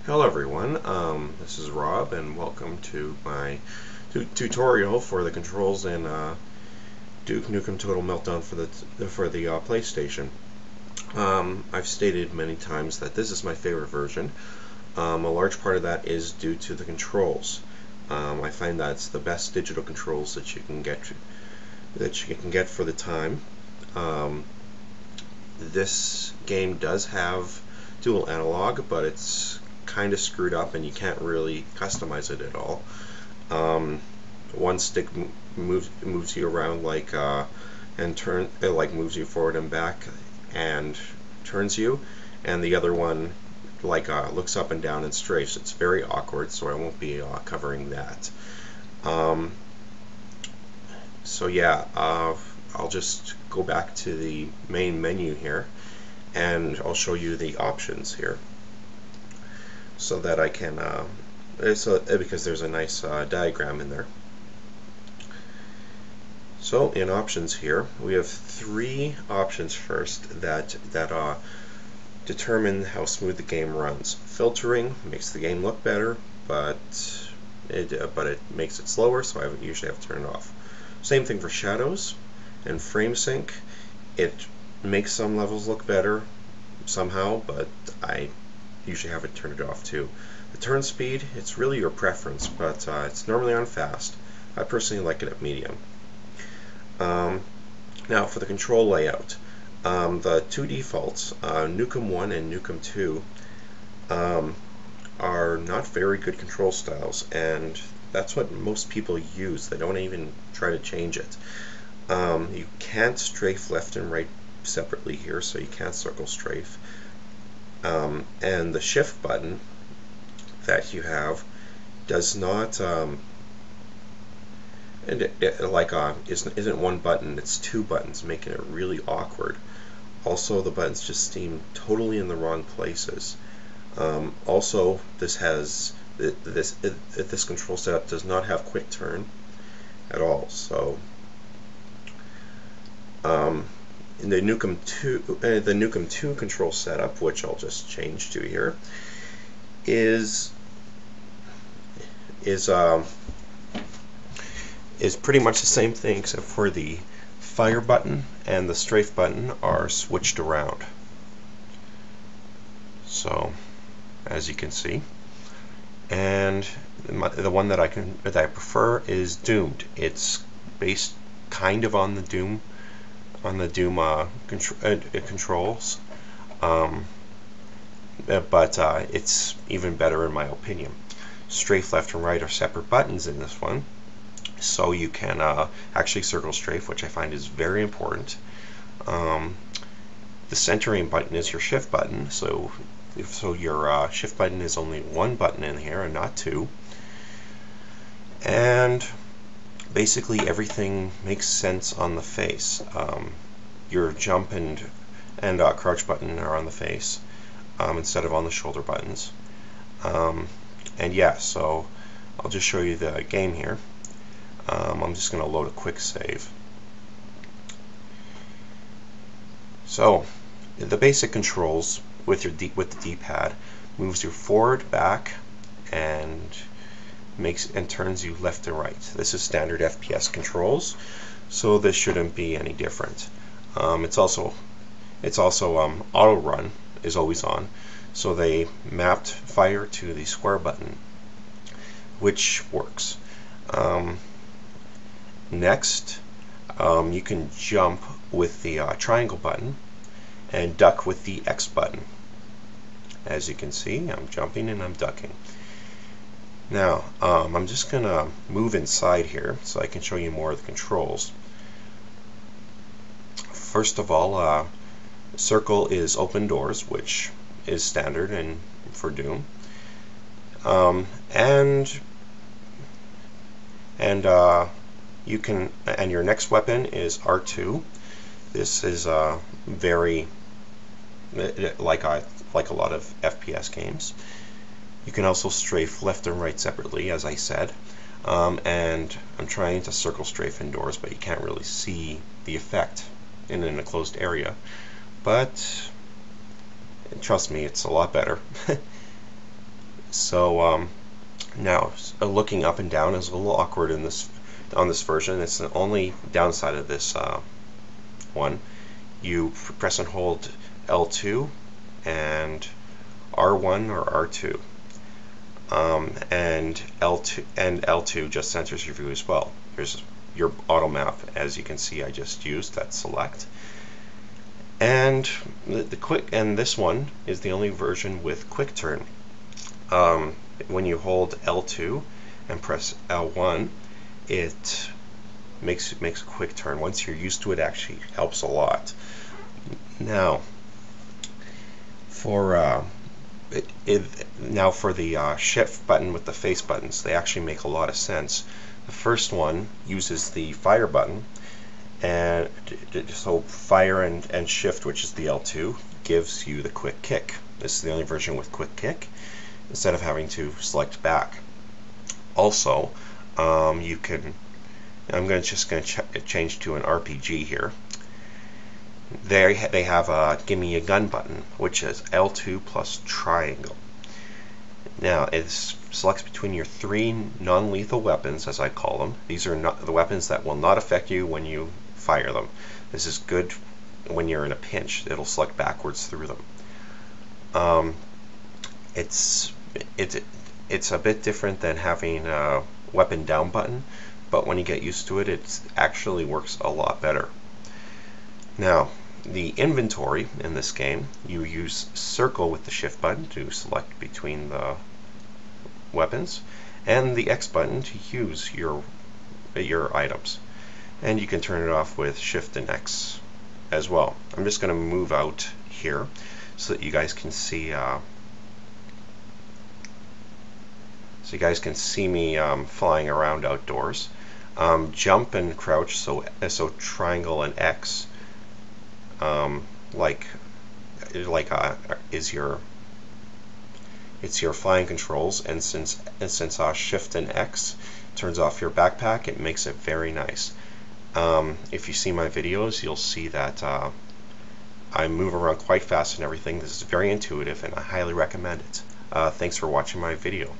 Hello everyone, this is Rob and welcome to my tutorial for the controls in Duke Nukem Total Meltdown for the PlayStation. I've stated many times that this is my favorite version. A large part of that is due to the controls. I find that's the best digital controls that you can get for the time. This game does have dual analog, but it's kind of screwed up and you can't really customize it at all. One stick moves you around like moves you forward and back and turns you, and the other one looks up and down and strafes. It's very awkward, so I won't be covering that. So yeah, I'll just go back to the main menu here and I'll show you the options here so that I can because there's a nice diagram in there. So in options here we have three options first that determine how smooth the game runs. Filtering makes the game look better, but it makes it slower, so I usually have to turn it off. Same thing for shadows and frame sync. It makes some levels look better somehow, but I usually have it turned off too. The turn speed, it's really your preference, but it's normally on fast. I personally like it at medium. Now for the control layout, the two defaults, Nukem 1 and Nukem 2, are not very good control styles, and that's what most people use. They don't even try to change it. You can't strafe left and right separately here, so you can't circle strafe. And the shift button that you have does not isn't one button, it's two buttons, making it really awkward. Also, the buttons just seem totally in the wrong places. Also, this control setup does not have quick turn at all. So in the Nukem 2 control setup, which I'll just change to here, is pretty much the same thing, except for the fire button and the strafe button are switched around. So as you can see, and the one that I prefer is Doomed. It's based kind of on the Doom controls, but it's even better in my opinion. Strafe left and right are separate buttons in this one, so you can actually circle strafe, which I find is very important. The centering button is your shift button, so your shift button is only one button in here and not two. And basically everything makes sense on the face. Your jump and crouch button are on the face instead of on the shoulder buttons. And yeah, so I'll just show you the game here. I'm just going to load a quick save. So the basic controls with the D-pad moves you forward, back, and turns you left and right. This is standard FPS controls, so this shouldn't be any different. It's also auto run is always on, so they mapped fire to the square button, which works. Next, you can jump with the triangle button and duck with the X button. As you can see, I'm jumping and I'm ducking. Now, I'm just going to move inside here so I can show you more of the controls. First of all, circle is open doors, which is standard and for Doom. And your next weapon is R2. This is very like a lot of FPS games. You can also strafe left and right separately, as I said. And I'm trying to circle strafe indoors, but you can't really see the effect in an enclosed area. But trust me, it's a lot better. So now looking up and down is a little awkward in this on this version. It's the only downside of this one. You press and hold L2 and R1 or R2, and L2 just centers your view as well. Here's your auto map, as you can see. I just used that select, and this one is the only version with quick turn. When you hold L2 and press L1, it makes a quick turn. Once you're used to it, actually helps a lot. Now, for the shift button with the face buttons, they actually make a lot of sense. The first one uses the fire button, and so fire and shift, which is the L2, gives you the quick kick. This is the only version with quick kick, instead of having to select back. Also, you can, I'm just going to change to an RPG here. They have a give me a gun button, which is L2 plus triangle. Now it selects between your 3 non-lethal weapons, as I call them. These are not the weapons that will not affect you when you fire them. This is good when you're in a pinch. It'll select backwards through them. It's a bit different than having a weapon down button, but when you get used to it, it actually works a lot better. Now, the inventory in this game, you use circle with the shift button to select between the weapons, and the X button to use your items. And you can turn it off with shift and X as well. I'm just going to move out here so that you guys can see me flying around outdoors. Jump and crouch, so triangle and X, it's your flying controls, and since shift and X turns off your backpack, it makes it very nice. If you see my videos, you'll see that I move around quite fast and everything. This is very intuitive, and I highly recommend it. Thanks for watching my video.